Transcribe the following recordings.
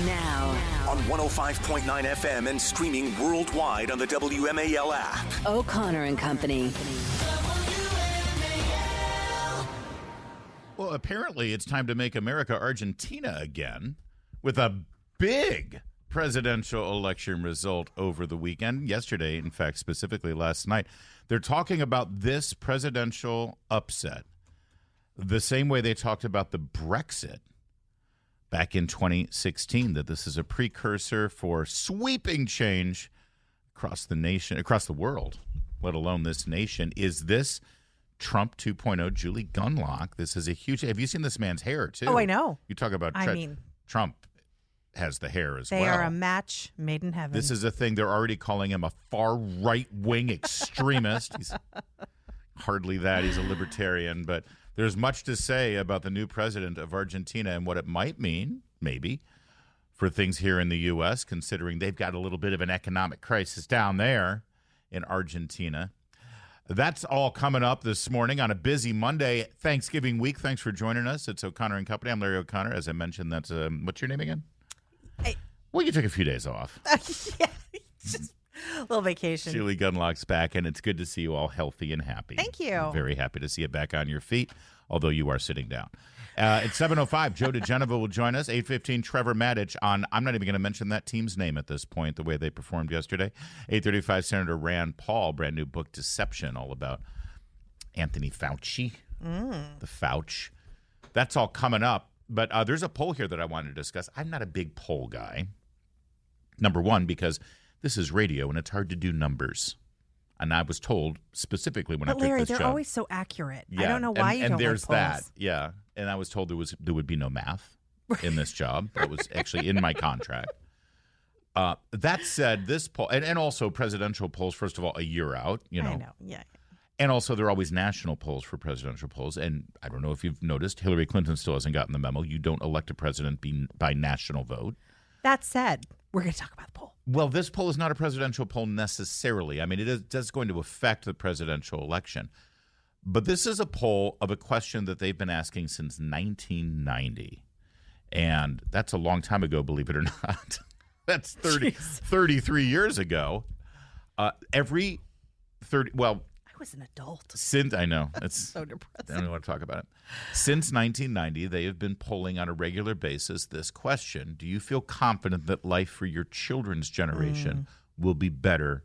Now. On 105.9 FM and streaming worldwide on the WMAL app. O'Connor and Company. Well, apparently it's time to make America Argentina again with a big presidential election result over the weekend. Yesterday, in fact, specifically last night. They're talking about this presidential upset the same way they talked about the Brexit back in 2016, that this is a precursor for sweeping change across the nation, across the world, let alone this nation. Is this Trump 2.0, Julie Gunlock? This is a huge... Have you seen this man's hair, too? Oh, I know. You talk about... Trump has the hair as well. They are a match made in heaven. This is a thing. They're already calling him a far right-wing extremist. He's hardly that. He's a libertarian, but... There's much to say about the new president of Argentina and what it might mean, maybe, for things here in the U.S., considering they've got a little bit of an economic crisis down there in Argentina. That's all coming up this morning on a busy Monday, Thanksgiving week. Thanks for joining us. It's O'Connor and Company. I'm Larry O'Connor. As I mentioned, that's what's your name again? Well, you took a few days off. Yeah, just a little vacation. Julie Gunlock's back, and it's good to see you all healthy and happy. Thank you. I'm very happy to see you back on your feet, although you are sitting down. At 7:05, Joe DeGenova will join us. 8:15, Trevor Maddich on, I'm not even going to mention that team's name at this point, the way they performed yesterday. 8:35, Senator Rand Paul, brand new book, Deception, all about Anthony Fauci, the Fauci. That's all coming up. But there's a poll here that I wanted to discuss. I'm not a big poll guy. Number one, because this is radio, and it's hard to do numbers. And I was told specifically when I took Larry, this job. they're always so accurate. Yeah, I don't know why you don't and there's like polls. that, yeah. And I was told there would be no math in this job. That was actually in my contract. That said, this poll, and also presidential polls, first of all, a year out, you know. I know, yeah. And also, there are always national polls for presidential polls. And I don't know if you've noticed, Hillary Clinton still hasn't gotten the memo. You don't elect a president by national vote. That said, we're going to talk about the poll. Well, this poll is not a presidential poll necessarily. I mean, it is going to affect the presidential election. But this is a poll of a question that they've been asking since 1990. And that's a long time ago, believe it or not. That's 33 years ago. Every 30, well... I was an adult. I know. It's so depressing. I don't want to talk about it. Since 1990, they have been polling on a regular basis this question: do you feel confident that life for your children's generation will be better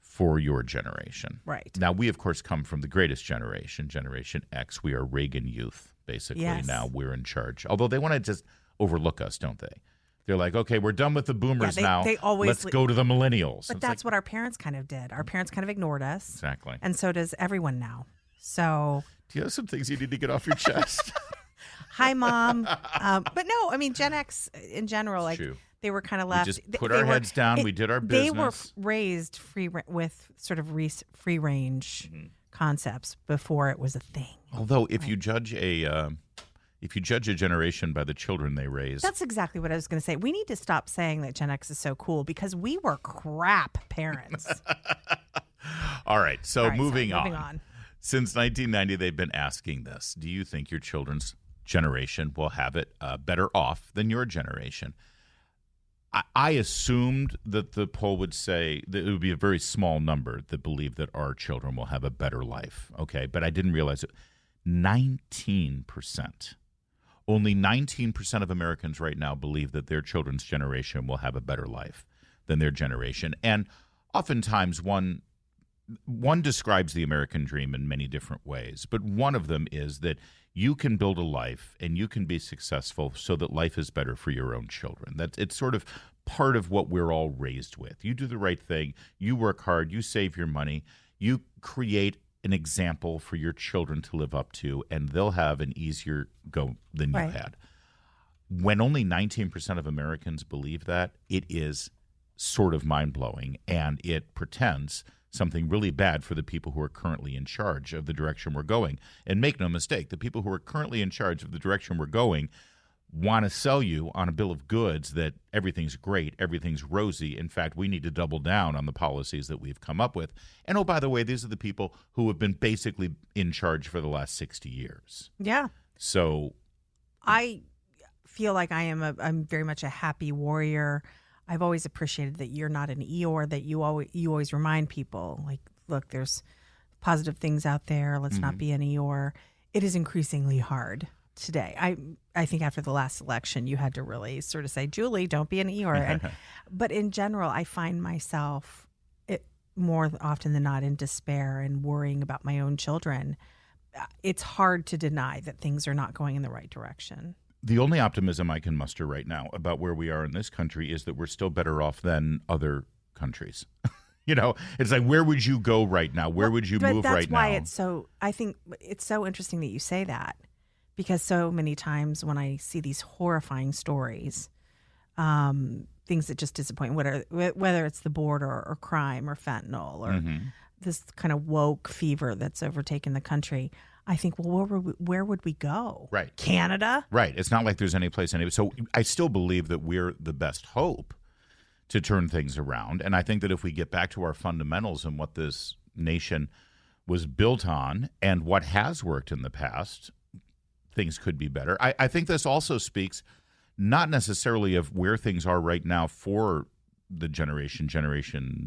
for your generation? Right. Now, we, of course, come from the greatest generation, Generation X. We are Reagan youth, basically. Yes. Now we're in charge. Although they want to just overlook us, don't they? They're like, okay, we're done with the boomers now. They always Let's go to the millennials. But that's what our parents kind of did. Our parents kind of ignored us. Exactly. And so does everyone now. So. Do you have some things you need to get off your chest? Hi, Mom. But no, I mean, Gen X in general, like True. They were kind of left. We just put our heads down. We did our business. They were raised with sort of free range concepts before it was a thing. Although, if you judge a generation by the children they raise. That's exactly what I was going to say. We need to stop saying that Gen X is so cool because we were crap parents. All right. So moving on. on. Since 1990, they've been asking this. Do you think your children's generation will have it better off than your generation? I assumed that the poll would say that it would be a very small number that believe that our children will have a better life. Okay. But I didn't realize it. 19%. Only 19% of Americans right now believe that their children's generation will have a better life than their generation. And oftentimes one describes the American dream in many different ways, but one of them is that you can build a life and you can be successful so that life is better for your own children. It's sort of part of what we're all raised with. You do the right thing, you work hard, you save your money, you create an example for your children to live up to, and they'll have an easier go than you had. When only 19% of Americans believe that, it is sort of mind-blowing, and it pretends something really bad for the people who are currently in charge of the direction we're going. And make no mistake, the people who are currently in charge of the direction we're going want to sell you on a bill of goods that everything's great, everything's rosy. In fact, we need to double down on the policies that we've come up with. And, oh, by the way, these are the people who have been basically in charge for the last 60 years. Yeah. So I feel like I'm very much a happy warrior. I've always appreciated that you're not an Eeyore, that you always remind people, like, look, there's positive things out there. Let's not be an Eeyore. It is increasingly hard today. I think after the last election, you had to really sort of say, Julie, don't be an Eeyore. But in general, I find myself more often than not in despair and worrying about my own children. It's hard to deny that things are not going in the right direction. The only optimism I can muster right now about where we are in this country is that we're still better off than other countries. It's like, where would you go right now? Where would you move right now? That's why I think it's so interesting that you say that, because so many times when I see these horrifying stories, things that just disappoint, whether it's the border or crime or fentanyl or this kind of woke fever that's overtaken the country, I think, well, where would we go? Right. Canada? Right. It's not like there's any place anyway. So I still believe that we're the best hope to turn things around. And I think that if we get back to our fundamentals and what this nation was built on and what has worked in the past, things could be better. I think this also speaks not necessarily of where things are right now for the Generation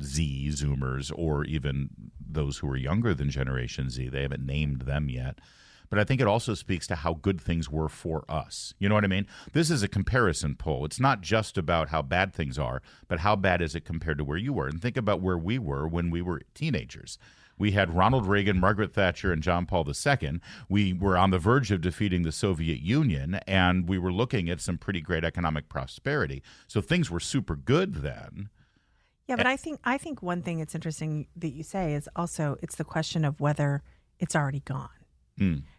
Z, Zoomers, or even those who are younger than Generation Z. They haven't named them yet. But I think it also speaks to how good things were for us. You know what I mean? This is a comparison poll. It's not just about how bad things are, but how bad is it compared to where you were? And think about where we were when we were teenagers. We had Ronald Reagan, Margaret Thatcher, and John Paul II. We were on the verge of defeating the Soviet Union, and we were looking at some pretty great economic prosperity. So things were super good then. Yeah, but I think one thing that's interesting that you say is also it's the question of whether it's already gone.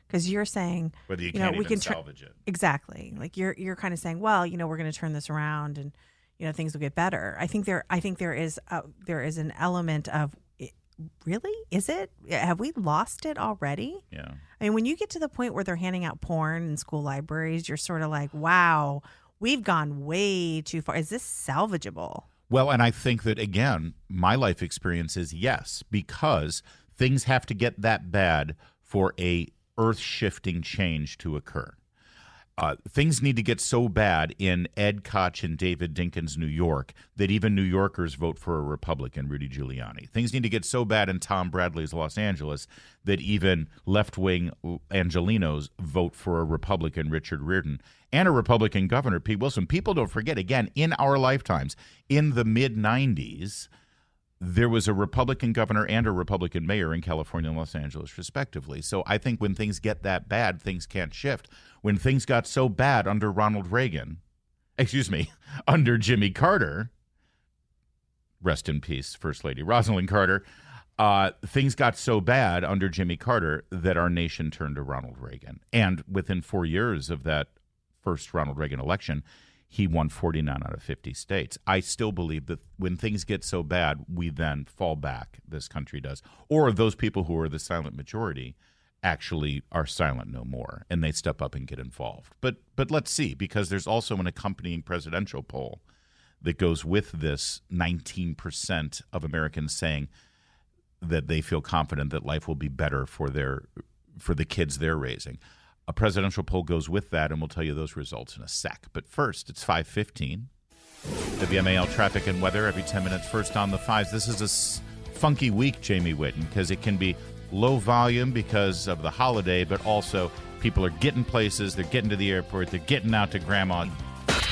Because you're saying whether you can't even salvage it. Exactly. Like you're kind of saying, well, we're going to turn this around and things will get better. I think there is an element of, really? Is it? Have we lost it already? Yeah. I mean, when you get to the point where they're handing out porn in school libraries, you're sort of like, wow, we've gone way too far. Is this salvageable? Well, and I think that, again, my life experience is yes, because things have to get that bad for a earth-shifting change to occur. Things need to get so bad in Ed Koch and David Dinkins' New York that even New Yorkers vote for a Republican, Rudy Giuliani. Things need to get so bad in Tom Bradley's Los Angeles that even left-wing Angelenos vote for a Republican, Richard Riordan, and a Republican governor, Pete Wilson. People don't forget, again, in our lifetimes, in the mid-'90s, there was a Republican governor and a Republican mayor in California and Los Angeles, respectively. So I think when things get that bad, things can't shift. When things got so bad under under Jimmy Carter, rest in peace, First Lady Rosalynn Carter, things got so bad under Jimmy Carter that our nation turned to Ronald Reagan. And within 4 years of that first Ronald Reagan election, he won 49 out of 50 states. I still believe that when things get so bad, we then fall back, this country does. Or those people who are the silent majority actually are silent no more, and they step up and get involved. But let's see, because there's also an accompanying presidential poll that goes with this 19% of Americans saying that they feel confident that life will be better for the kids they're raising. A presidential poll goes with that, and we'll tell you those results in a sec. But first, it's 5:15. WMAL traffic and weather every 10 minutes. First on the fives. This is a funky week, Jamie Whitten, because it can be low volume because of the holiday, but also people are getting places, they're getting to the airport, they're getting out to grandma.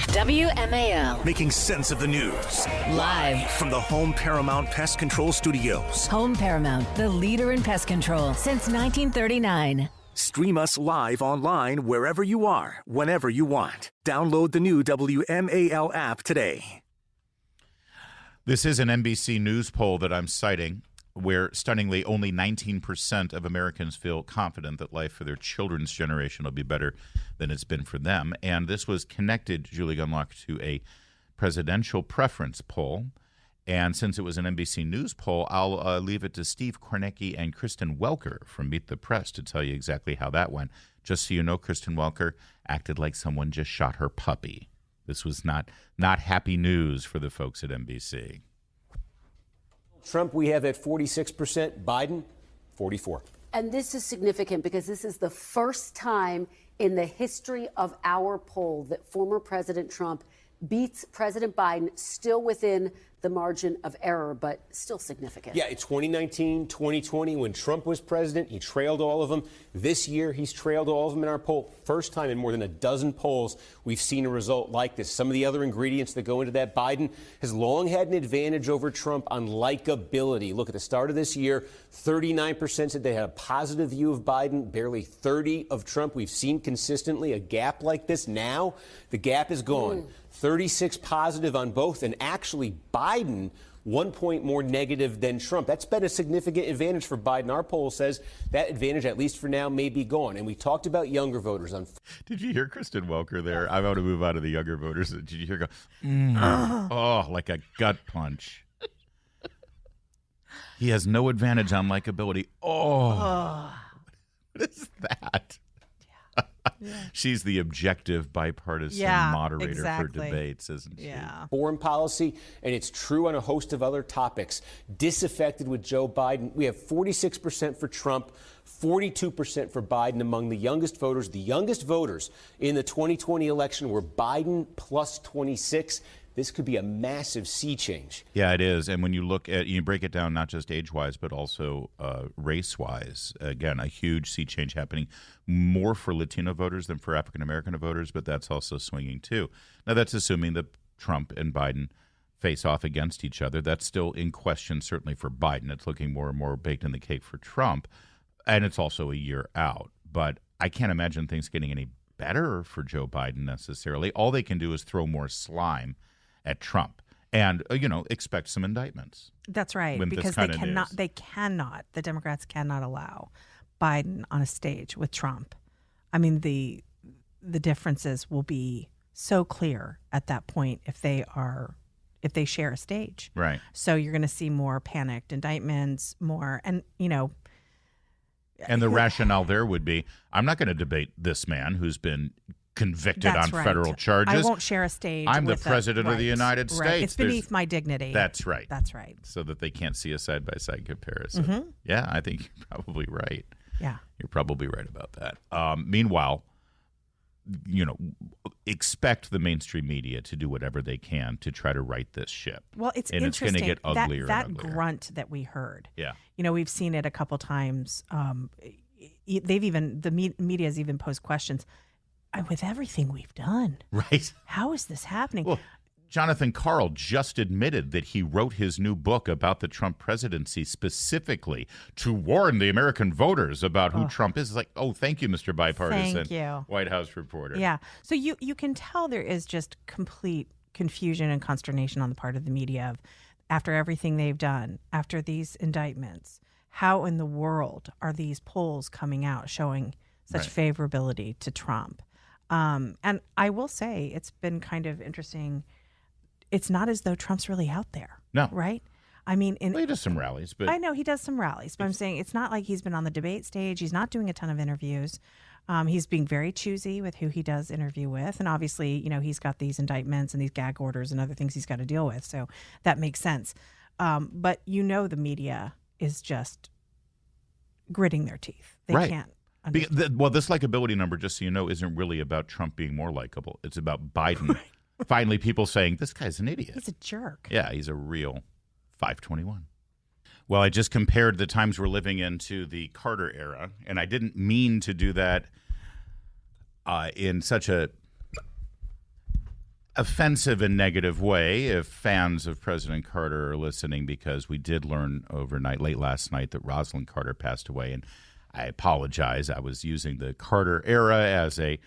WMAL. Making sense of the news. Live from the Home Paramount Pest Control Studios. Home Paramount, the leader in pest control since 1939. Stream us live online wherever you are, whenever you want. Download the new WMAL app today. This is an NBC News poll that I'm citing, where stunningly only 19% of Americans feel confident that life for their children's generation will be better than it's been for them. And this was connected, Julie Gunlock, to a presidential preference poll. And since it was an NBC News poll, I'll leave it to Steve Kornacki and Kristen Welker from Meet the Press to tell you exactly how that went. Just so you know, Kristen Welker acted like someone just shot her puppy. This was not happy news for the folks at NBC. Trump, we have at 46%. Biden, 44%. And this is significant because this is the first time in the history of our poll that former President Trump beats President Biden, still within the margin of error, but still significant. Yeah, 2019, 2020, when Trump was president, he trailed all of them. This year, he's trailed all of them in our poll. First time in more than a dozen polls we've seen a result like this. Some of the other ingredients that go into that, Biden has long had an advantage over Trump on likability. Look, at the start of this year, 39% said they had a positive view of Biden, barely 30% of Trump. We've seen consistently a gap like this. Now, the gap is gone. 36 positive on both, and actually Biden 1 point more negative than Trump. That's been a significant advantage for Biden. Our poll says that advantage, at least for now, may be gone. And we talked about younger voters. Did you hear Kristen Welker there? I want to move on to the younger voters. Did you hear go, oh, like a gut punch. He has no advantage on likability. Oh. What is that? Yeah. She's the objective bipartisan moderator for debates, isn't she? Yeah. Foreign policy, and it's true on a host of other topics. Disaffected with Joe Biden. We have 46% for Trump, 42% for Biden among the youngest voters. The youngest voters in the 2020 election were Biden plus 26. This could be a massive sea change. Yeah, it is. And when you look at, you break it down not just age-wise, but also race-wise, again, a huge sea change happening, more for Latino voters than for African-American voters, but that's also swinging too. Now, that's assuming that Trump and Biden face off against each other. That's still in question, certainly for Biden. It's looking more and more baked in the cake for Trump, and it's also a year out. But I can't imagine things getting any better for Joe Biden necessarily. All they can do is throw more slime at Trump and, expect some indictments. That's right, because the Democrats cannot allow Biden on a stage with Trump. I mean, the differences will be so clear at that point if they share a stage. Right. So you're going to see more panicked indictments, more, and, And the rationale there would be, I'm not going to debate this man who's been convicted on federal charges. I won't share a stage. I'm the president of the United States. It's beneath my dignity. That's right. That's right. So that they can't see a side-by-side comparison. Mm-hmm. Yeah, I think you're probably right. Yeah. You're probably right about that. Meanwhile, expect the mainstream media to do whatever they can to try to right this ship. Well, it's and interesting. It's going to get uglier that and uglier. Grunt that we heard. Yeah. We've seen it a couple times. The media's even posed questions. With everything we've done, right? How is this happening? Well, Jonathan Karl just admitted that he wrote his new book about the Trump presidency specifically to warn the American voters about who Trump is. It's like, oh, thank you, Mr. Bipartisan White House reporter. Yeah. So you can tell there is just complete confusion and consternation on the part of the media after everything they've done, after these indictments. How in the world are these polls coming out showing such favorability to Trump? And I will say it's been kind of interesting. It's not as though Trump's really out there. No. Right? I mean, he does some rallies. But I know he does some rallies, but I'm saying it's not like he's been on the debate stage. He's not doing a ton of interviews. He's being very choosy with who he does interview with. And obviously, he's got these indictments and these gag orders and other things he's got to deal with. So that makes sense. But the media is just gritting their teeth. They can't. This likability number, just so you know, isn't really about Trump being more likable. It's about Biden. Finally, people saying, this guy's an idiot. He's a jerk. Yeah, he's a real 521. Well, I just compared the times we're living in to the Carter era, and I didn't mean to do that in such a offensive and negative way if fans of President Carter are listening, because we did learn overnight, late last night, that Rosalynn Carter passed away, and I apologize. I was using the Carter era as a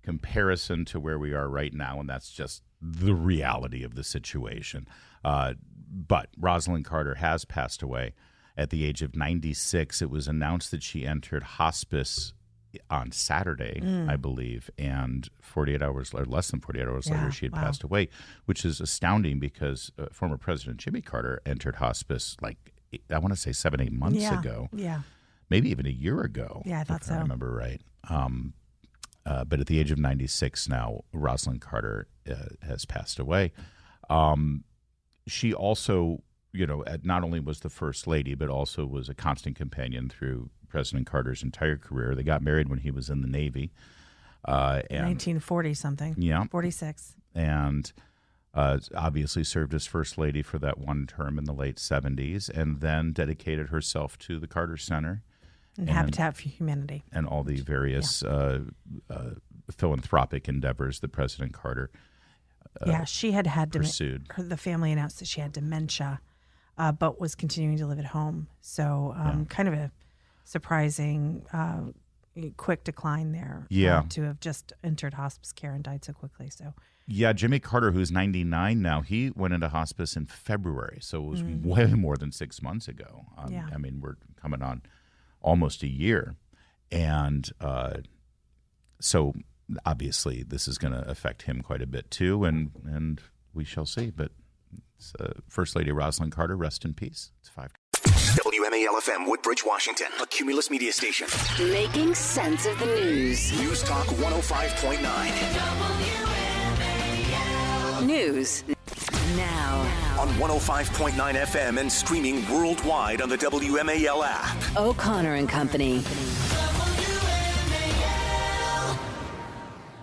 comparison to where we are right now, and that's just the reality of the situation. But Rosalynn Carter has passed away at the age of 96. It was announced that she entered hospice on Saturday, I believe, and 48 hours or less than 48 hours later, she had passed away, which is astounding because former President Jimmy Carter entered hospice I want to say 7-8 months ago. Yeah. Maybe even a year ago. Yeah, I thought so. I remember right. But at the age of 96 now, Rosalynn Carter has passed away. She also, not only was the first lady, but also was a constant companion through President Carter's entire career. They got married when he was in the Navy. And 1940 something. Yeah. 46. And obviously served as First Lady for that one term in the late 70s, and then dedicated herself to the Carter Center. And Habitat for Humanity. And all the various philanthropic endeavors that President Carter she had pursued. The family announced that she had dementia, but was continuing to live at home. So kind of a surprising, quick decline there. To have just entered hospice care and died so quickly. So. Yeah, Jimmy Carter, who's 99 now, he went into hospice in February, so it was way more than 6 months ago. I mean, we're coming on almost a year. And so obviously this is going to affect him quite a bit too, and we shall see. But First Lady Rosalynn Carter, rest in peace. It's 5. WMAL FM, Woodbridge, Washington, a Cumulus media station. Making sense of the news. News Talk 105.9. News now On 105.9 FM and streaming worldwide on the WMAL app. O'Connor and Company.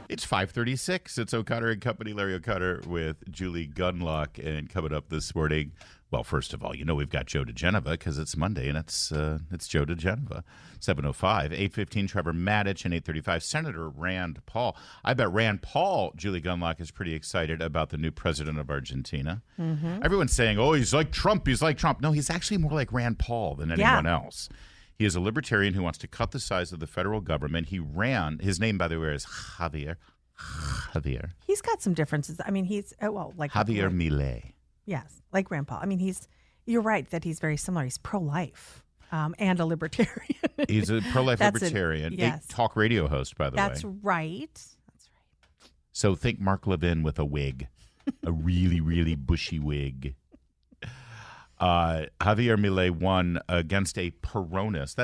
It's 5:36. It's O'Connor and Company. Larry O'Connor with Julie Gunlock. And coming up this morning, well, first of all, we've got Joe DeGeneva because it's Monday, and it's Joe DeGeneva. 7:05, 8:15, Trevor Maddich, and 8:35, Senator Rand Paul. I bet Rand Paul, Julie Gunlock, is pretty excited about the new president of Argentina. Mm-hmm. Everyone's saying, oh, he's like Trump. He's like Trump. No, he's actually more like Rand Paul than anyone else. He is a libertarian who wants to cut the size of the federal government. He ran, his name, by the way, is Javier. He's got some differences. I mean, he's, like Javier Milei. Yes, like Rand Paul. I mean, you're right that he's very similar. He's pro-life and a libertarian. He's a pro-life libertarian. Yes. A talk radio host, by the way. That's right. So think Mark Levin with a wig, a really, really bushy wig. Javier Milei won against a Peronist.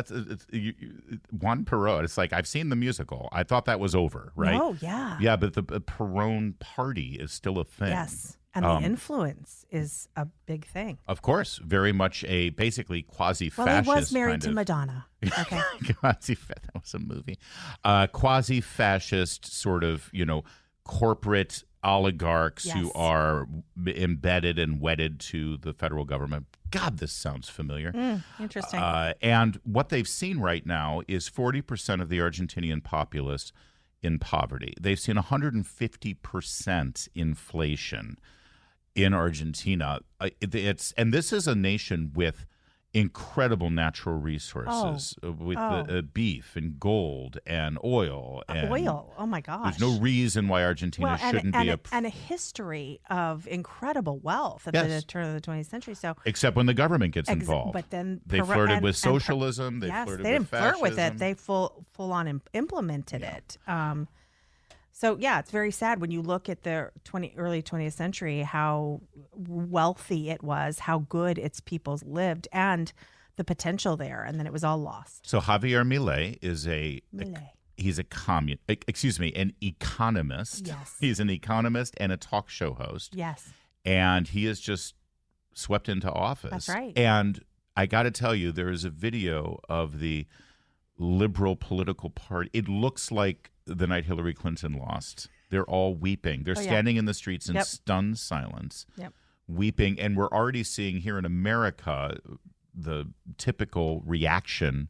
Juan Perón. It's like, I've seen the musical. I thought that was over, right? Oh, yeah. Yeah, but the Perón party is still a thing. Yes, and the influence is a big thing. Of course, very much a basically quasi-fascist. Well, he was married to Madonna. Okay. That was a movie. Quasi-fascist sort of, corporate oligarchs who are embedded and wedded to the federal government. God, this sounds familiar. Interesting. And what they've seen right now is 40% of the Argentinian populace in poverty. They've seen 150% inflation in Argentina. And this is a nation with incredible natural resources with beef and gold and oil. Oil. Oh, my gosh. There's no reason why Argentina shouldn't be and a history of incredible wealth at the turn of the 20th century. So except when the government gets involved. But then they flirted with socialism. They flirted with fascism. They didn't flirt with it. They full on implemented it. So, it's very sad when you look at the early 20th century, how wealthy it was, how good its peoples lived, and the potential there, and then it was all lost. So Javier Milei is he's an economist. Yes. He's an economist and a talk show host. Yes. And he is just swept into office. That's right. And I got to tell you, there is a video of the liberal political party. It looks like the night Hillary Clinton lost. They're all weeping. They're standing in the streets in stunned silence, weeping. And we're already seeing here in America the typical reaction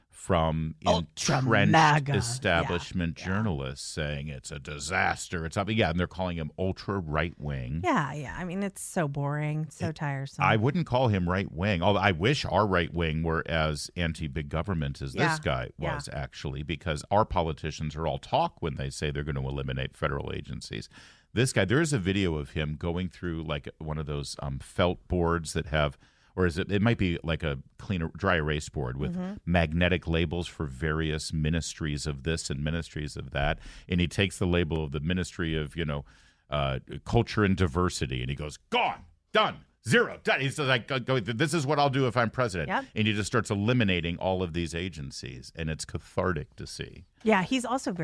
from entrenched establishment journalists saying it's a disaster. It's up, and they're calling him ultra right wing. Yeah. I mean, it's so boring, so tiresome. I wouldn't call him right wing. Although I wish our right wing were as anti big government as this guy was, actually, because our politicians are all talk when they say they're going to eliminate federal agencies. This guy, there is a video of him going through like one of those felt boards that have. Or it might be like a dry erase board with magnetic labels for various ministries of this and ministries of that. And he takes the label of the Ministry of, Culture and Diversity, and he goes, gone, done, Zero. Done. He's like, this is what I'll do if I'm president. Yep. And he just starts eliminating all of these agencies, and it's cathartic to see. Yeah, he's also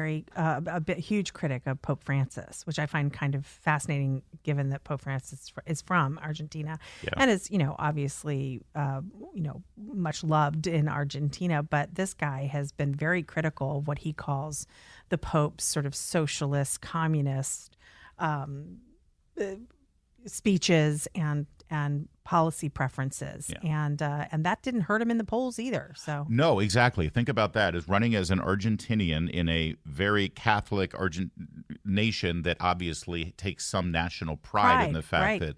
huge critic of Pope Francis, which I find kind of fascinating, given that Pope Francis is from Argentina and is, obviously, much loved in Argentina. But this guy has been very critical of what he calls the Pope's sort of socialist, communist speeches and policy preferences, and that didn't hurt him in the polls either. So no, exactly. Think about that as running as an Argentinian in a very Catholic nation that obviously takes some national pride in the fact that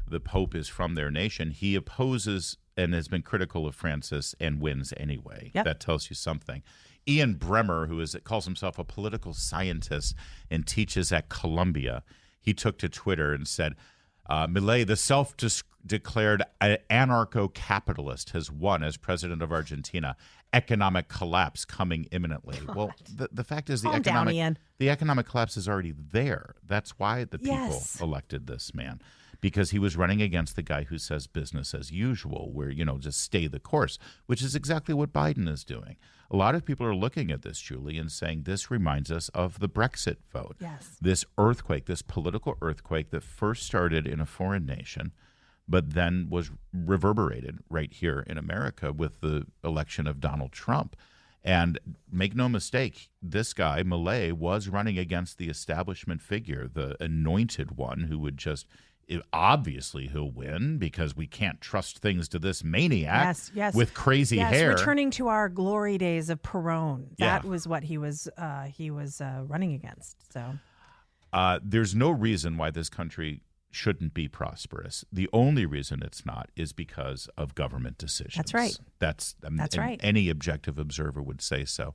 the Pope is from their nation. He opposes and has been critical of Francis and wins anyway. Yep. That tells you something. Ian Bremmer, who calls himself a political scientist and teaches at Columbia, he took to Twitter and said, Milei, the self-declared anarcho-capitalist, has won as president of Argentina. Economic collapse coming imminently. God. Well, the fact is the economic collapse is already there. That's why the people elected this man, because he was running against the guy who says business as usual, where, just stay the course, which is exactly what Biden is doing. A lot of people are looking at this, Julie, and saying this reminds us of the Brexit vote. Yes. This earthquake, this political earthquake that first started in a foreign nation, but then was reverberated right here in America with the election of Donald Trump. And make no mistake, this guy, Milei, was running against the establishment figure, the anointed one who would just... Obviously, he'll win because we can't trust things to this maniac with crazy hair. Returning to our glory days of Perón. That was what he was running against. So there's no reason why this country shouldn't be prosperous. The only reason it's not is because of government decisions. That's right. That's right. Any objective observer would say so.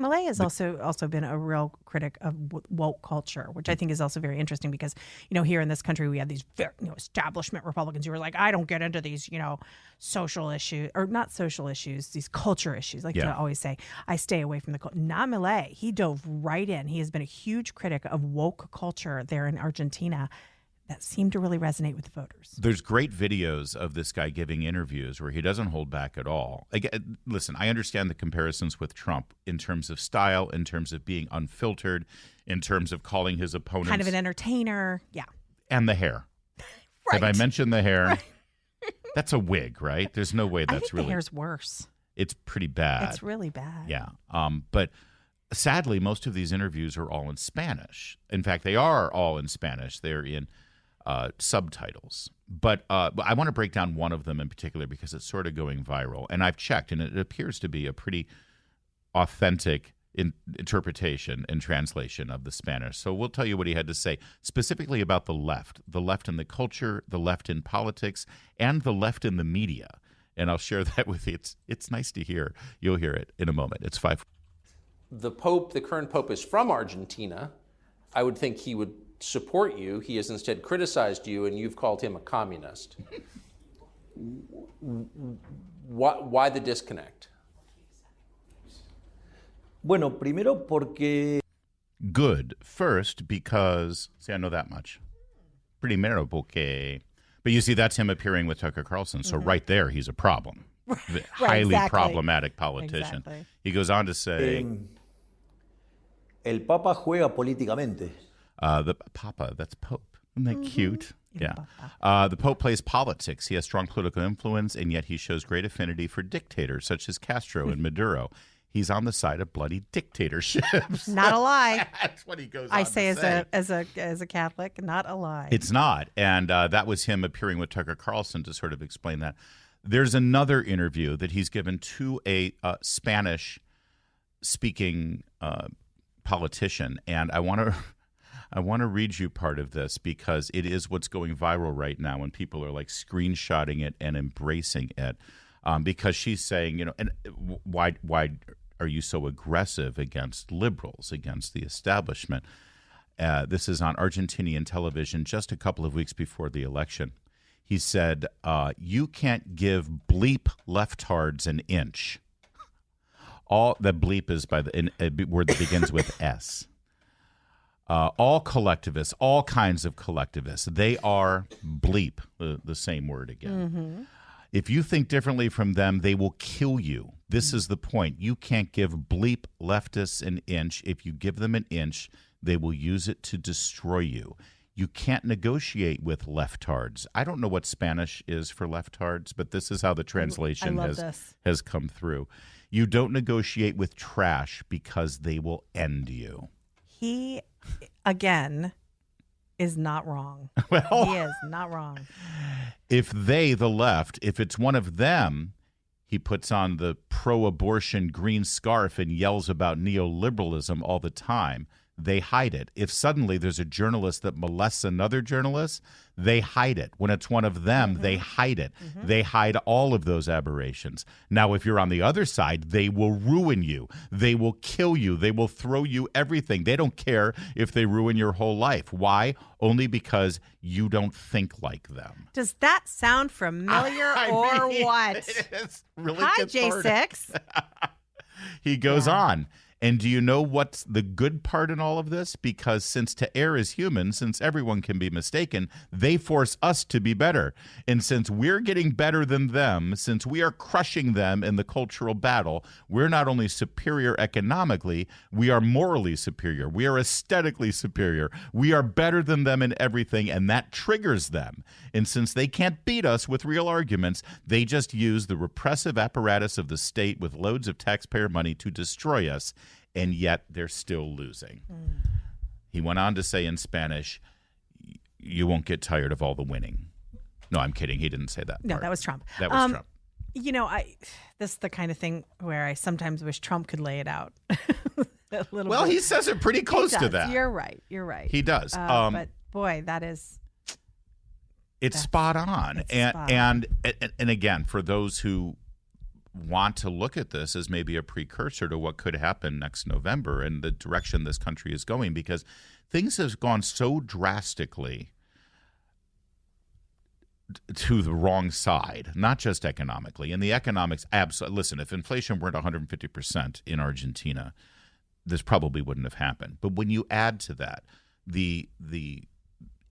Milei has also been a real critic of woke culture, which I think is also very interesting because, here in this country, we have these very, establishment Republicans who are like, I don't get into these, social issues, or not social issues, these culture issues. Like I always say, I stay away from the culture. Not Milei. He dove right in. He has been a huge critic of woke culture there in Argentina. That seemed to really resonate with the voters. There's great videos of this guy giving interviews where he doesn't hold back at all. Listen, I understand the comparisons with Trump in terms of style, in terms of being unfiltered, in terms of calling his opponents. Kind of an entertainer, yeah. And the hair. Right. Have I mentioned the hair? Right. That's a wig, right? There's no way that's really... the hair's worse. It's pretty bad. It's really bad. Yeah. But sadly, most of these interviews are all in Spanish. In fact, they are all in Spanish. They're in... subtitles. But I want to break down one of them in particular because it's sort of going viral. And I've checked, and it appears to be a pretty authentic interpretation and translation of the Spanish. So we'll tell you what he had to say specifically about the left in the culture, the left in politics, and the left in the media. And I'll share that with you. It's nice to hear. You'll hear it in a moment. It's 5. The current Pope is from Argentina. I would think he would support you. He has instead criticized you, and you've called him a communist. Why the disconnect? Bueno, primero porque... Good. First, because... See, I know that much. Primero porque... But you see, that's him appearing with Tucker Carlson. So right there, he's a problem. Highly problematic politician. Exactly. He goes on to say... El Papa juega políticamente. The Papa, that's Pope. Isn't that cute? Yeah. The Pope plays politics. He has strong political influence, and yet he shows great affinity for dictators such as Castro and Maduro. He's on the side of bloody dictatorships. Not a lie. That's what he goes I on say to say. as a Catholic, not a lie. It's not. And that was him appearing with Tucker Carlson to sort of explain that. There's another interview that he's given to a Spanish-speaking politician, and I want to read you part of this because it is what's going viral right now, and people are like screenshotting it and embracing it because she's saying, and why are you so aggressive against liberals, against the establishment? This is on Argentinian television just a couple of weeks before the election. He said, you can't give bleep leftards an inch. All the bleep is by the word that begins with S. all collectivists, all kinds of collectivists, they are bleep, the same word again. If you think differently from them, they will kill you. This is the point. You can't give bleep leftists an inch. If you give them an inch, they will use it to destroy you. You can't negotiate with leftards. I don't know what Spanish is for leftards, but this is how the translation has come through. You don't negotiate with trash because they will end you. He, again, is not wrong. Well, he is not wrong. If they, the left, if it's one of them, he puts on the pro-abortion green scarf and yells about neoliberalism all the time. They hide it. If suddenly there's a journalist that molests another journalist, they hide it. When it's one of them, they hide it. They hide all of those aberrations. Now, if you're on the other side, they will ruin you. They will kill you. They will throw you everything. They don't care if they ruin your whole life. Why? Only because you don't think like them. Does that sound familiar what? It's really Hi, cathartic. J6. He goes on. And do you know what's the good part in all of this? Because since to err is human, since everyone can be mistaken, they force us to be better. And since we're getting better than them, since we are crushing them in the cultural battle, we're not only superior economically, we are morally superior. We are aesthetically superior. We are better than them in everything, and that triggers them. And since they can't beat us with real arguments, they just use the repressive apparatus of the state with loads of taxpayer money to destroy us. And yet they're still losing. He went on to say in Spanish, you won't get tired of all the winning. No, I'm kidding. He didn't say that. No, part. that was Trump. That was Trump. You know, this is the kind of thing where I sometimes wish Trump could lay it out. A little Well, bit. he says it pretty close to that. You're right. You're right. He does. But boy, that is. It's spot on. And again, for those who want to look at this as maybe a precursor to what could happen next November and the direction this country is going, because things have gone so drastically to the wrong side, not just economically. And the economics, listen, if inflation weren't 150% in Argentina, this probably wouldn't have happened. But when you add to that the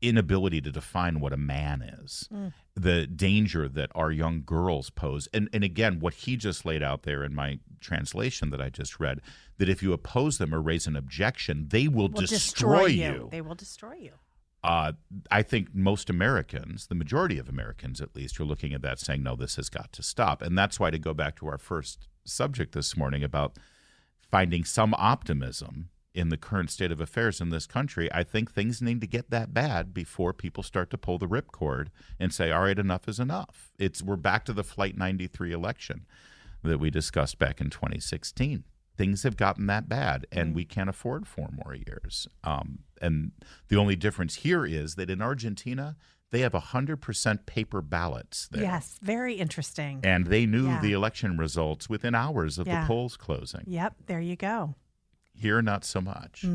inability to define what a man is, the danger that our young girls pose. And again, what he just laid out there in my translation that I just read, that if you oppose them or raise an objection, they will destroy you. They will destroy you. I think most Americans, the majority of Americans at least, are looking at that saying, no, this has got to stop. And that's why, to go back to our first subject this morning about finding some optimism in the current state of affairs in this country, I think things need to get that bad before people start to pull the ripcord and say, all right, enough is enough. We're back to the Flight 93 election that we discussed back in 2016. Things have gotten that bad, and we can't afford 4 more years. And the only difference here is that in Argentina, they have 100% paper ballots there. Yes, very interesting. And they knew the election results within hours of the polls closing. Yep, there you go. Here, not so much.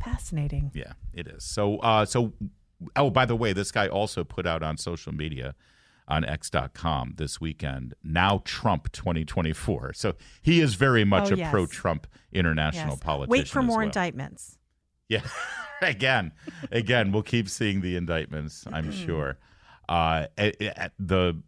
Fascinating. Yeah, it is. So, oh, by the way, this guy also put out on social media on X.com this weekend, now Trump 2024. So he is very much a pro-Trump international politician. Wait for more well. indictments. Yeah, again, we'll keep seeing the indictments, I'm sure. The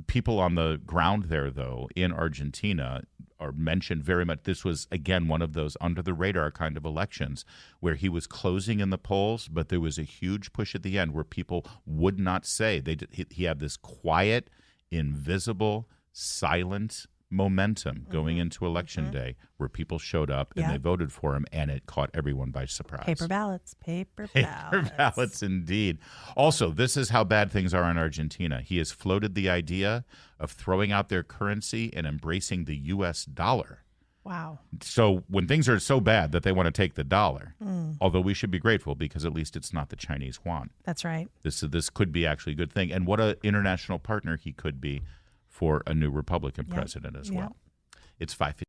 people on the ground there, though, in Argentina are mentioned very much. This was, again, one of those under-the-radar kind of elections where he was closing in the polls, but there was a huge push at the end where people would not say. He had this quiet, invisible, silent momentum going into Election Day where people showed up and they voted for him, and it caught everyone by surprise. Paper ballots. Paper ballots, indeed. Also, this is how bad things are in Argentina. He has floated the idea of throwing out their currency and embracing the U.S. dollar. Wow. So when things are so bad that they want to take the dollar, although we should be grateful because at least it's not the Chinese yuan. That's right. This could be actually a good thing. And what an international partner he could be for a new Republican president as well. It's 5:50.